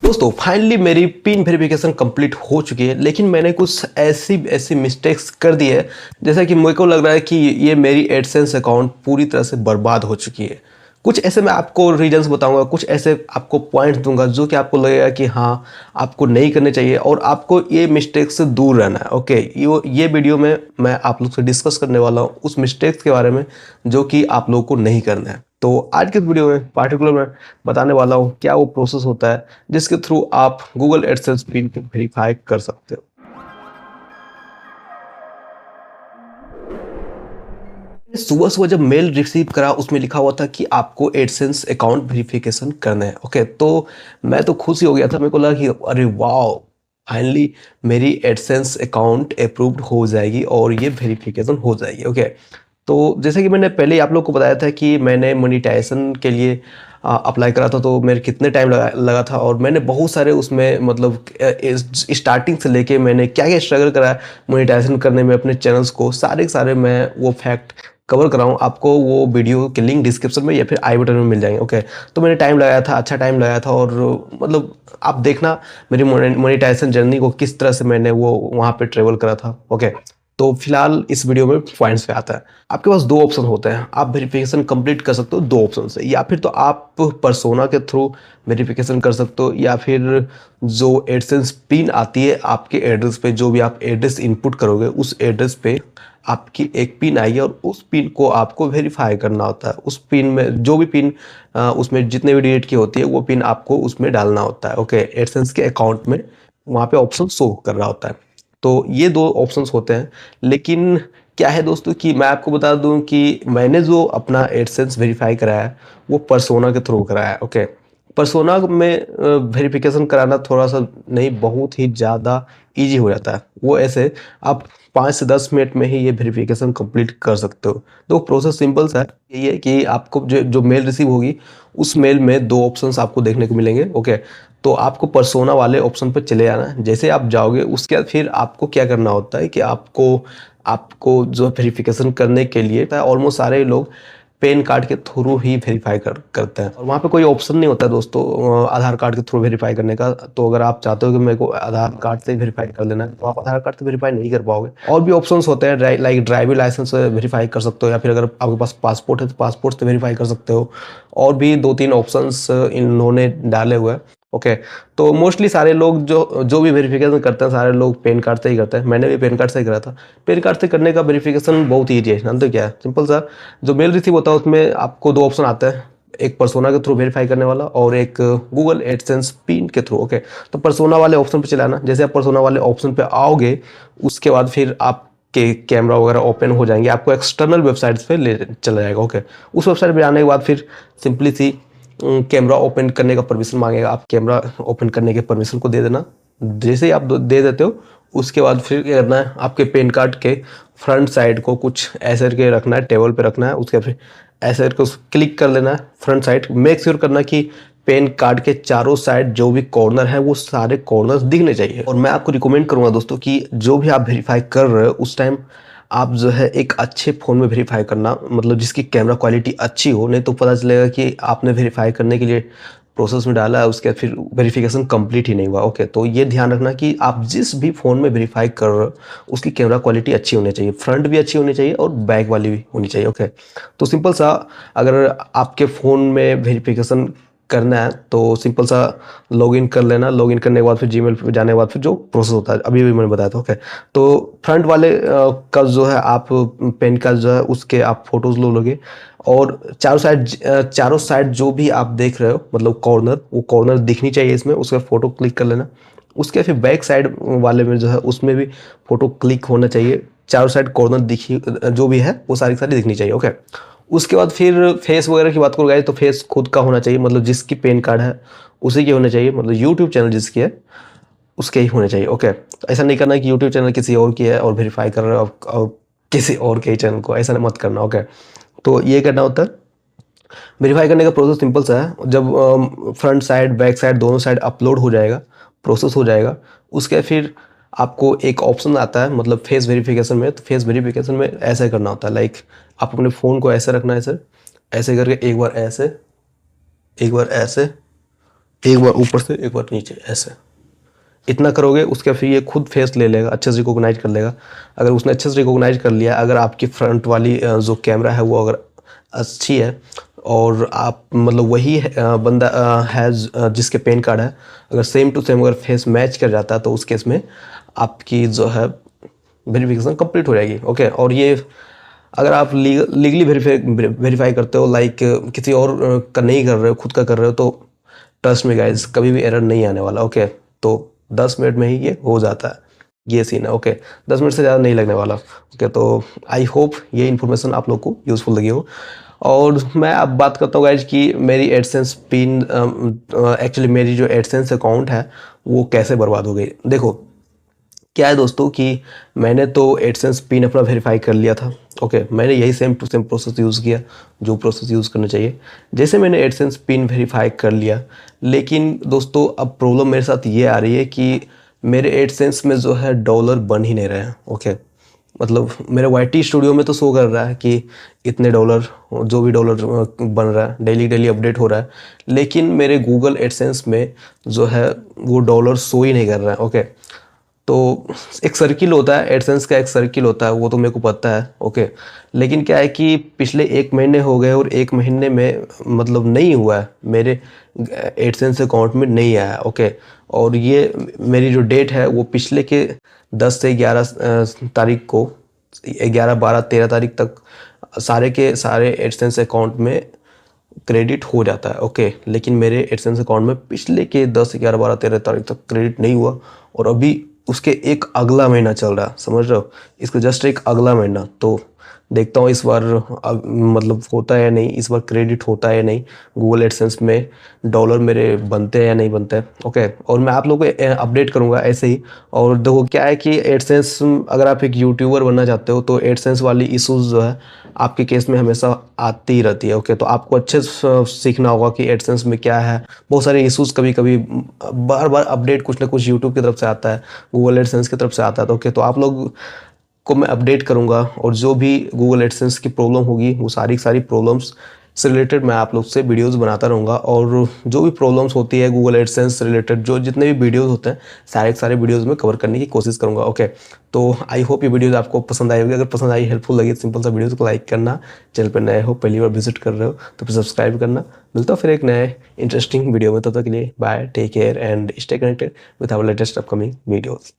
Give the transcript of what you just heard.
दोस्तों फाइनली मेरी pin verification complete हो चुकी है, लेकिन मैंने कुछ ऐसी मिस्टेक्स कर दी है जैसा कि मेरे को लग रहा है कि ये मेरी एडसेंस अकाउंट पूरी तरह से बर्बाद हो चुकी है। कुछ ऐसे मैं आपको रीजंस बताऊंगा, कुछ ऐसे आपको पॉइंट्स दूंगा जो कि आपको लगेगा कि हाँ आपको नहीं करने चाहिए और आपको ये मिस्टेक से दूर रहना है। ओके, ये वीडियो में मैं आप लोग से डिस्कस करने वाला हूँ उस मिस्टेक्स के बारे में जो कि आप लोगों को नहीं करना है। तो आज के वीडियो में पार्टिकुलर मैं बताने वाला हूँ क्या वो प्रोसेस होता है जिसके थ्रू आप गूगल एडसेंस पिन को वेरीफाई कर सकते हो। सुबह सुबह जब मेल रिसीव करा उसमें लिखा हुआ था कि आपको एडसेंस अकाउंट वेरिफिकेशन करना है। ओके, तो मैं तो खुश ही हो गया था, मेरे को लगा कि अरे वाह, फाइनली मेरी एडसेंस अकाउंट अप्रूव्ड हो जाएगी और ये वेरिफिकेशन हो जाएगी। ओके, तो जैसे कि मैंने पहले ही आप लोग को बताया था कि मैंने मोनेटाइजेशन के लिए अप्लाई करा था, तो मेरे कितने टाइम लगा था और मैंने बहुत सारे उसमें मतलब स्टार्टिंग से लेके मैंने क्या क्या स्ट्रगल करा मोनेटाइजेशन करने में अपने चैनल्स को, सारे के सारे मैं वो फैक्ट कवर कराऊँ आपको। वो वीडियो के लिंक डिस्क्रिप्शन में या फिर आई बटन में मिल जाएंगे। ओके, तो मैंने टाइम लगाया था, अच्छा टाइम लगाया था और मतलब आप देखना मेरी मोनेटाइजेशन जर्नी को किस तरह से मैंने वो वहाँ पे ट्रेवल करा था। ओके, तो फिलहाल इस वीडियो में पॉइंट्स पे आता है। आपके पास दो ऑप्शन होते हैं, आप वेरिफिकेशन कंप्लीट कर सकते हो दो ऑप्शन से, या फिर तो आप पर्सोना के थ्रू वेरिफिकेशन कर सकते हो, या फिर जो एडसेंस पिन आती है आपके एड्रेस पे, जो भी आप एड्रेस इनपुट करोगे उस एड्रेस पे आपकी एक पिन आएगी और उस पिन को आपको वेरीफाई करना होता है। उस पिन में जो भी पिन उसमें जितने भी डिजिट की होती है वो पिन आपको उसमें डालना होता है। ओके, एडसेंस के अकाउंट में वहाँ पे ऑप्शन शो कर रहा होता है। तो ये दो ऑप्शंस होते हैं, लेकिन क्या है दोस्तों कि मैं आपको बता दूं कि मैंने जो अपना एडसेंस वेरीफाई कराया है वो पर्सोना के थ्रू कराया है। ओके, पर्सोना में वेरिफिकेशन कराना थोड़ा सा नहीं, बहुत ही ज़्यादा इजी हो जाता है। वो ऐसे आप 5 से 10 मिनट में ही ये वेरिफिकेशन कंप्लीट कर सकते हो। तो प्रोसेस सिंपल सा है, यही है कि आपको जो जो मेल रिसीव होगी उस मेल में दो ऑप्शंस आपको देखने को मिलेंगे। ओके, तो आपको पर्सोना वाले ऑप्शन पर चले जाना है। जैसे आप जाओगे उसके बाद फिर आपको क्या करना होता है कि आपको आपको जो वेरिफिकेशन करने के लिए ऑलमोस्ट सारे लोग पैन कार्ड के थ्रू ही वेरीफाई करते हैं और वहाँ पे कोई ऑप्शन नहीं होता है दोस्तों आधार कार्ड के थ्रू वेरीफाई करने का। तो अगर आप चाहते हो कि मेरे को आधार कार्ड से वेरीफाई कर लेना है तो आप आधार कार्ड से वेरीफाई नहीं कर पाओगे। और भी ऑप्शंस होते हैं लाइक ड्राइविंग लाइसेंस से वेरीफाई कर सकते हो, या फिर अगर आपके पास पासपोर्ट है तो पासपोर्ट से वेरीफाई कर सकते हो। और भी 2-3 ऑप्शंस इन्होंने डाले हुए हैं। ओके, तो मोस्टली सारे लोग जो जो भी वेरिफिकेशन करते हैं सारे लोग पैन कार्ड से ही करते हैं। मैंने भी पैन कार्ड से ही करा था। पैन कार्ड से करने का वेरिफिकेशन बहुत ईजी है, जानते हो क्या है? सिंपल सा, जो मेल रिसीव होता है उसमें आपको दो ऑप्शन आता है, एक पर्सोना के थ्रू वेरीफाई करने वाला और एक गूगल एडसेंस पिन के थ्रू। ओके, तो पर्सोना वाले ऑप्शन पे चलाना। जैसे आप पर्सोना वाले ऑप्शन पे आओगे उसके बाद फिर आप के कैमरा वगैरह ओपन हो जाएंगे, आपको एक्सटर्नल वेबसाइट्स पे ले चला जाएगा। ओके, उस वेबसाइट पे आने के बाद फिर सिंपली सी कैमरा ओपन करने का परमिशन मांगेगा, आप कैमरा ओपन करने के परमिशन को दे देना। जैसे ही आप दे देते हो उसके बाद फिर क्या करना है, आपके पेन कार्ड के फ्रंट साइड को कुछ ऐसे करके रखना है, टेबल पे रखना है। उसके फिर ऐसे करके उस क्लिक कर लेना है फ्रंट साइड। मेक श्योर करना कि पेन कार्ड के चारों साइड जो भी कॉर्नर है वो सारे कॉर्नर्स दिखने चाहिए। और मैं आपको रिकमेंड करूंगा दोस्तों कि जो भी आप वेरीफाई कर रहे हो उस टाइम आप जो है एक अच्छे फ़ोन में वेरीफाई करना, मतलब जिसकी कैमरा क्वालिटी अच्छी हो, नहीं तो पता चलेगा कि आपने वेरीफाई करने के लिए प्रोसेस में डाला है उसके बाद फिर वेरिफिकेशन कंप्लीट ही नहीं हुआ। ओके, तो ये ध्यान रखना कि आप जिस भी फ़ोन में वेरीफाई कर रहे हो उसकी कैमरा क्वालिटी अच्छी होनी चाहिए, फ्रंट भी अच्छी होनी चाहिए और बैक वाली भी होनी चाहिए। ओके, तो सिंपल सा, अगर आपके फ़ोन में वेरिफिकेशन करना है तो सिंपल सा लॉगिन कर लेना। लॉगिन करने के बाद फिर जीमेल पे जाने के बाद फिर जो प्रोसेस होता है अभी भी मैंने बताया था। ओके, तो फ्रंट वाले का जो है आप पेन का जो है उसके आप फोटोज लोगे और चारों साइड जो भी आप देख रहे हो मतलब कॉर्नर, वो कॉर्नर दिखनी चाहिए इसमें, उसका फोटो क्लिक कर लेना। उसके फिर बैक साइड वाले में जो है उसमें भी फोटो क्लिक होना चाहिए। चारों साइड कॉर्नर दिखी जो भी है वो सारी दिखनी चाहिए। ओके, उसके बाद फिर फेस वगैरह की बात करो गाइस, तो फेस खुद का होना चाहिए, मतलब जिसकी पेन कार्ड है उसी की होना चाहिए, मतलब यूट्यूब चैनल जिसकी है उसके ही होने चाहिए। ओके, तो ऐसा नहीं करना कि यूट्यूब चैनल किसी और की है और वेरीफाई कर रहे हो और किसी और के चैनल को, ऐसा मत करना। ओके, तो ये करना होता है। वेरीफाई करने का प्रोसेस सिंपल सा है, जब फ्रंट साइड बैक साइड दोनों साइड अपलोड हो जाएगा, प्रोसेस हो जाएगा, उसके फिर आपको एक ऑप्शन आता है मतलब फेस वेरिफिकेशन में। तो फेस वेरिफिकेशन में ऐसा करना होता है, लाइक आप अपने फ़ोन को ऐसे रखना है, ऐसे ऐसे करके एक बार ऐसे एक बार ऊपर से एक बार नीचे, ऐसे इतना करोगे, उसके फिर ये खुद फेस ले लेगा, अच्छे से रिकॉग्नाइज कर लेगा। अगर उसने अच्छे से रिकॉग्नाइज कर लिया, अगर आपकी फ्रंट वाली जो कैमरा है वो अगर अच्छी है और आप मतलब वही बंदा है जिसके पैन कार्ड है, अगर सेम टू सेम अगर फेस मैच कर जाता है तो उस केस में आपकी जो है वेरिफिकेशन कंप्लीट हो जाएगी। ओके, और ये अगर आप लीगली वेरीफाई करते हो, लाइक किसी और का नहीं कर रहे हो, खुद का कर रहे हो, तो ट्रस्ट में गाइज कभी भी एरर नहीं आने वाला। ओके, तो 10 मिनट में ही ये हो जाता है, ये सीन है। ओके, 10 मिनट से ज़्यादा नहीं लगने वाला। ओके, तो आई होप ये इन्फॉर्मेशन आप लोग को यूज़फुल लगी हो। और मैं अब बात करता हूँ गाइज कि मेरी एडसेंस पिन, एक्चुअली मेरी जो एडसेंस अकाउंट है वो कैसे बर्बाद हो गई। देखो क्या है दोस्तों कि मैंने तो एडसेंस पिन अपना वेरीफाई कर लिया था। ओके, मैंने यही same to same process use किया जो प्रोसेस यूज़ करना चाहिए। जैसे मैंने एडसेंस पिन वेरीफाई कर लिया, लेकिन दोस्तों अब प्रॉब्लम मेरे साथ ये आ रही है कि मेरे एडसेंस में जो है डॉलर बन ही नहीं रहे हैं। ओके, मतलब मेरे वाईटी स्टूडियो में तो शो कर रहा है कि इतने डॉलर, जो भी डॉलर बन रहा है, डेली डेली अपडेट हो रहा है, लेकिन मेरे गूगल एडसेंस में जो है वो डॉलर शो ही नहीं कर रहा है। ओके, तो एक सर्किल होता है, एडसेंस का एक सर्किल होता है, वो तो मेरे को पता है। ओके, लेकिन क्या है कि पिछले 1 महीने हो गए और 1 महीने में मतलब नहीं हुआ है, मेरे एडसेंस अकाउंट में नहीं आया। ओके, और ये मेरी जो डेट है वो पिछले के 10 से 11 तारीख को, 11 12 13 तारीख तक सारे के सारे एडसेंस अकाउंट में क्रेडिट हो जाता है। ओके, लेकिन मेरे एडसेंस अकाउंट में पिछले के 10 11 12 13 तारीख तक क्रेडिट नहीं हुआ, और अभी उसके एक अगला महीना चल रहा है, समझ रहे हो, इसका जस्ट एक अगला महीना। तो देखता हूँ इस बार मतलब होता है या नहीं, इस बार क्रेडिट होता है या नहीं, गूगल एडसेंस में डॉलर मेरे बनते हैं या नहीं बनते हैं। ओके, और मैं आप लोगों को अपडेट करूँगा ऐसे ही। और देखो क्या है कि एडसेंस, अगर आप एक यूट्यूबर बनना चाहते हो तो एडसेंस वाली इशूज़ जो है आपके केस में हमेशा आती ही रहती है। ओके, तो आपको अच्छे से सीखना होगा कि एडसेंस में क्या है। बहुत सारे इश्यूज कभी कभी बार बार अपडेट कुछ ना कुछ यूट्यूब की तरफ से आता है, गूगल एडसेंस की तरफ से आता है। तो ओके, तो आप लोग को मैं अपडेट करूंगा, और जो भी गूगल एडसेंस की प्रॉब्लम होगी वो सारी सारी प्रॉब्लम्स से रिलेटेड मैं आप लोग से वीडियोस बनाता रहूँगा। और जो भी प्रॉब्लम्स होती है गूगल एडसेंस से रिलेटेड, जो जितने भी वीडियोस होते हैं सारे के सारे वीडियोस में कवर करने की कोशिश करूँगा। ओके, तो आई होप ये वीडियोस आपको पसंद आई होगी। अगर पसंद आई, हेल्पफुल लगी, सिंपल सा वीडियोस को लाइक करना, चैनल पर नए हो, पहली बार विजिट कर रहे हो तो फिर सब्सक्राइब करना। मिलता हूँ फिर एक नए इंटरेस्टिंग वीडियो में, तब तक के लिए bye, take care and stay connected with our latest upcoming videos.